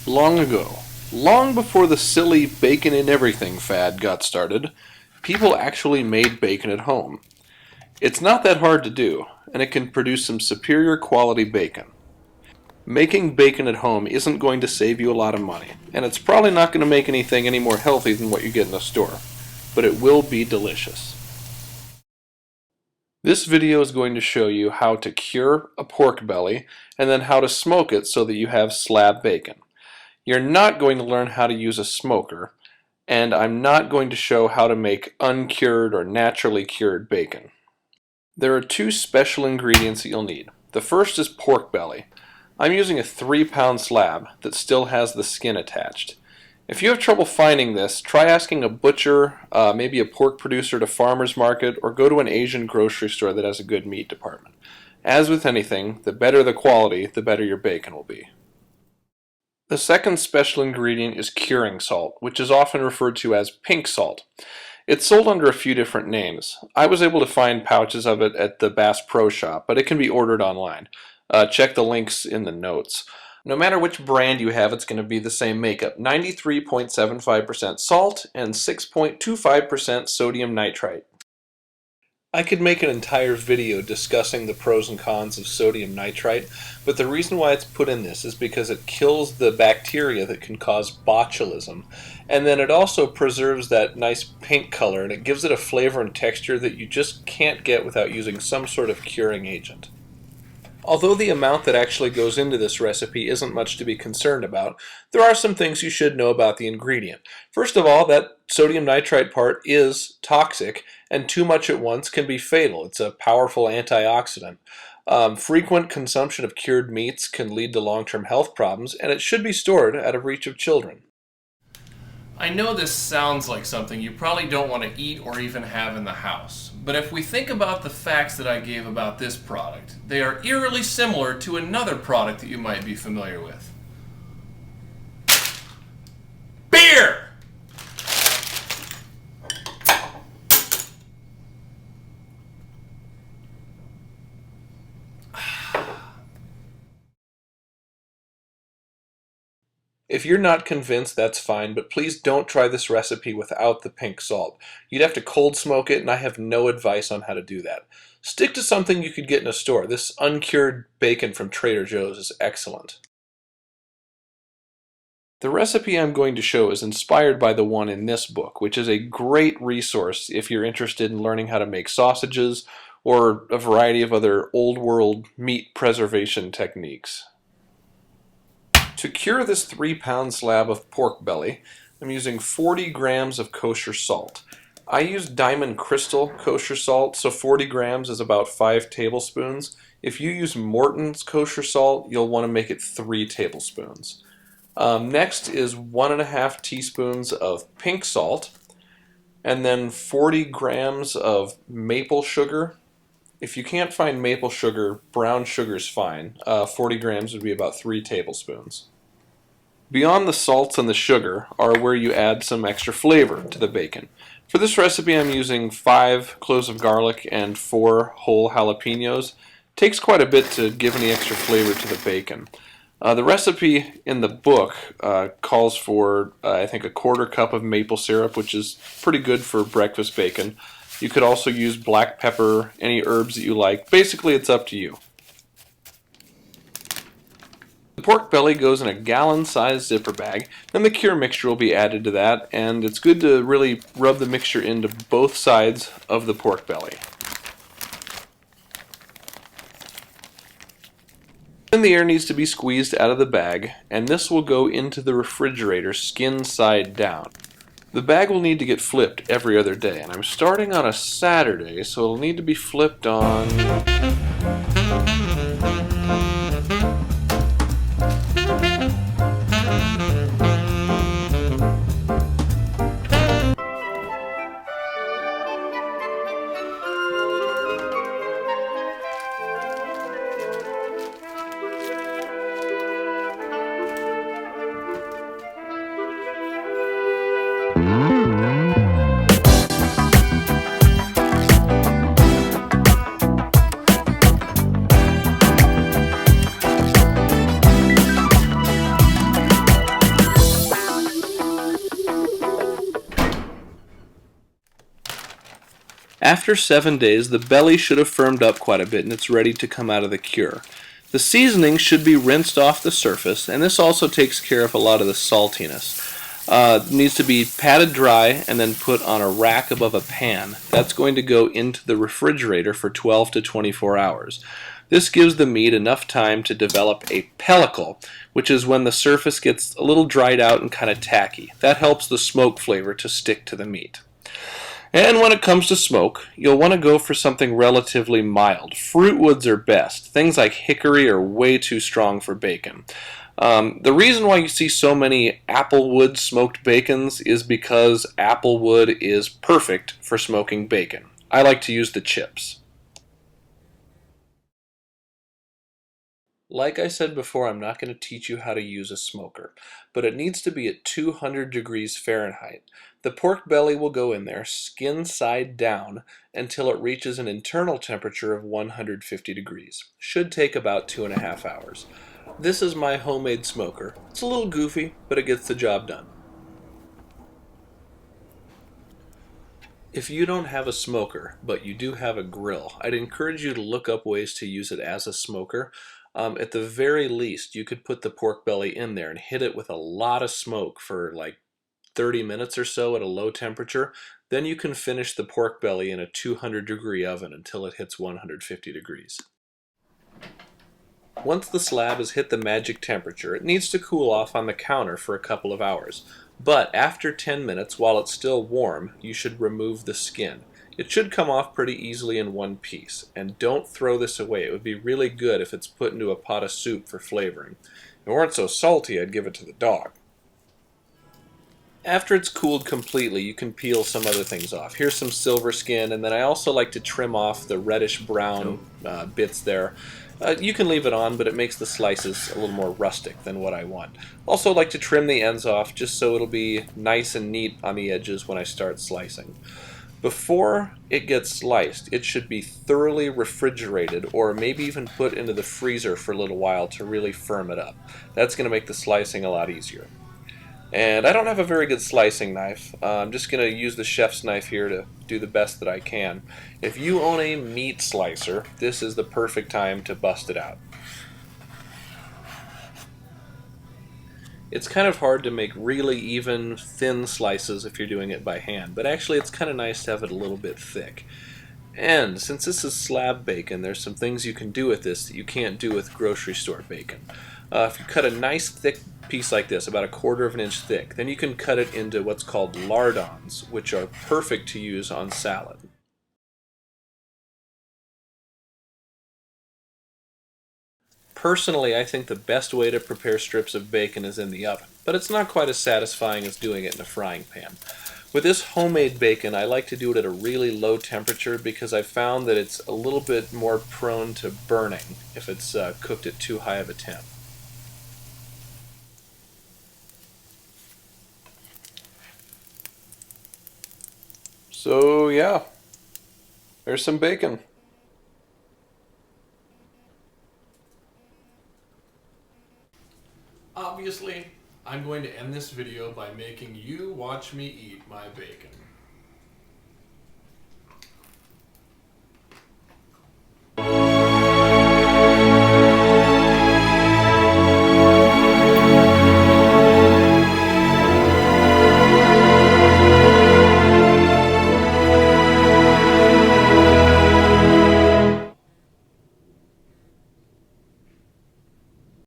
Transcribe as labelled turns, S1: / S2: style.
S1: Long ago, long before the silly bacon in everything fad got started, people actually made bacon at home. It's not that hard to do, and it can produce some superior quality bacon. Making bacon at home isn't going to save you a lot of money, and it's probably not going to make anything any more healthy than what you get in the store, but it will be delicious. This video is going to show you how to cure a pork belly and then how to smoke it so that you have slab bacon. You're not going to learn how to use a smoker, and I'm not going to show how to make uncured or naturally cured bacon. There are two special ingredients that you'll need. The first is pork belly. I'm using a 3-pound slab that still has the skin attached. If you have trouble finding this, try asking a butcher, maybe a pork producer at a farmer's market, or go to an Asian grocery store that has a good meat department. As with anything, the better the quality, the better your bacon will be. The second special ingredient is curing salt, which is often referred to as pink salt. It's sold under a few different names. I was able to find pouches of it at the Bass Pro Shop, but it can be ordered online. Check the links in the notes. No matter which brand you have, it's going to be the same makeup. 93.75% salt and 6.25% sodium nitrite. I could make an entire video discussing the pros and cons of sodium nitrite, but the reason why it's put in this is because it kills the bacteria that can cause botulism, and then it also preserves that nice pink color, and it gives it a flavor and texture that you just can't get without using some sort of curing agent. Although the amount that actually goes into this recipe isn't much to be concerned about, there are some things you should know about the ingredient. First of all, that sodium nitrite part is toxic, and too much at once can be fatal. It's a powerful antioxidant. Frequent consumption of cured meats can lead to long-term health problems, and it should be stored out of reach of children.
S2: I know this sounds like something you probably don't want to eat or even have in the house, but if we think about the facts that I gave about this product, they are eerily similar to another product that you might be familiar with. Beer!
S1: If you're not convinced, that's fine, but please don't try this recipe without the pink salt. You'd have to cold smoke it, and I have no advice on how to do that. Stick to something you could get in a store. This uncured bacon from Trader Joe's is excellent. The recipe I'm going to show is inspired by the one in this book, which is a great resource if you're interested in learning how to make sausages or a variety of other old world meat preservation techniques. To cure this 3-pound slab of pork belly, I'm using 40 grams of kosher salt. I use Diamond Crystal kosher salt, so 40 grams is about 5 tablespoons. If you use Morton's kosher salt, you'll want to make it 3 tablespoons. Next is 1.5 teaspoons of pink salt, and then 40 grams of maple sugar. If you can't find maple sugar, brown sugar is fine. 40 grams would be about 3 tablespoons. Beyond the salts and the sugar are where you add some extra flavor to the bacon. For this recipe I'm using 5 cloves of garlic and 4 whole jalapenos. It takes quite a bit to give any extra flavor to the bacon. The recipe in the book calls for, I think, a 1/4 cup of maple syrup, which is pretty good for breakfast bacon. You could also use black pepper, any herbs that you like. Basically, it's up to you. The pork belly goes in a gallon-sized zipper bag, then the cure mixture will be added to that, and it's good to really rub the mixture into both sides of the pork belly. Then the air needs to be squeezed out of the bag, and this will go into the refrigerator skin side down. The bag will need to get flipped every other day, and I'm starting on a Saturday, so it'll need to be flipped on... After 7 days, the belly should have firmed up quite a bit and it's ready to come out of the cure. The seasoning should be rinsed off the surface, and this also takes care of a lot of the saltiness. It needs to be patted dry and then put on a rack above a pan. That's going to go into the refrigerator for 12 to 24 hours. This gives the meat enough time to develop a pellicle, which is when the surface gets a little dried out and kind of tacky. That helps the smoke flavor to stick to the meat. And when it comes to smoke, you'll want to go for something relatively mild. Fruit woods are best. Things like hickory are way too strong for bacon. The reason why you see so many applewood smoked bacons is because applewood is perfect for smoking bacon. I like to use the chips. Like I said before, I'm not going to teach you how to use a smoker, but it needs to be at 200 degrees Fahrenheit. The pork belly will go in there, skin side down, until it reaches an internal temperature of 150 degrees. Should take about 2.5 hours. This is my homemade smoker. It's a little goofy, but it gets the job done. If you don't have a smoker, but you do have a grill, I'd encourage you to look up ways to use it as a smoker. At the very least, you could put the pork belly in there and hit it with a lot of smoke for like 30 minutes or so at a low temperature. Then you can finish the pork belly in a 200-degree oven until it hits 150 degrees. Once the slab has hit the magic temperature, it needs to cool off on the counter for a couple of hours. But after 10 minutes, while it's still warm, you should remove the skin. It should come off pretty easily in one piece. And don't throw this away. It would be really good if it's put into a pot of soup for flavoring. If it weren't so salty, I'd give it to the dog. After it's cooled completely, you can peel some other things off. Here's some silver skin, and then I also like to trim off the reddish-brown bits there. You can leave it on, but it makes the slices a little more rustic than what I want. Also like to trim the ends off just so it'll be nice and neat on the edges when I start slicing. Before it gets sliced, it should be thoroughly refrigerated or maybe even put into the freezer for a little while to really firm it up. That's going to make the slicing a lot easier. And I don't have a very good slicing knife. I'm just going to use the chef's knife here to do the best that I can. If you own a meat slicer, this is the perfect time to bust it out. It's kind of hard to make really even, thin slices if you're doing it by hand, but actually it's kind of nice to have it a little bit thick. And since this is slab bacon, there's some things you can do with this that you can't do with grocery store bacon. If you cut a nice thick piece like this, about 1/4 of an inch thick, then you can cut it into what's called lardons, which are perfect to use on salad. Personally, I think the best way to prepare strips of bacon is in the oven, but it's not quite as satisfying as doing it in a frying pan. With this homemade bacon, I like to do it at a really low temperature because I've found that it's a little bit more prone to burning if it's cooked at too high of a temp. So yeah, there's some bacon.
S2: Obviously, I'm going to end this video by making you watch me eat my bacon.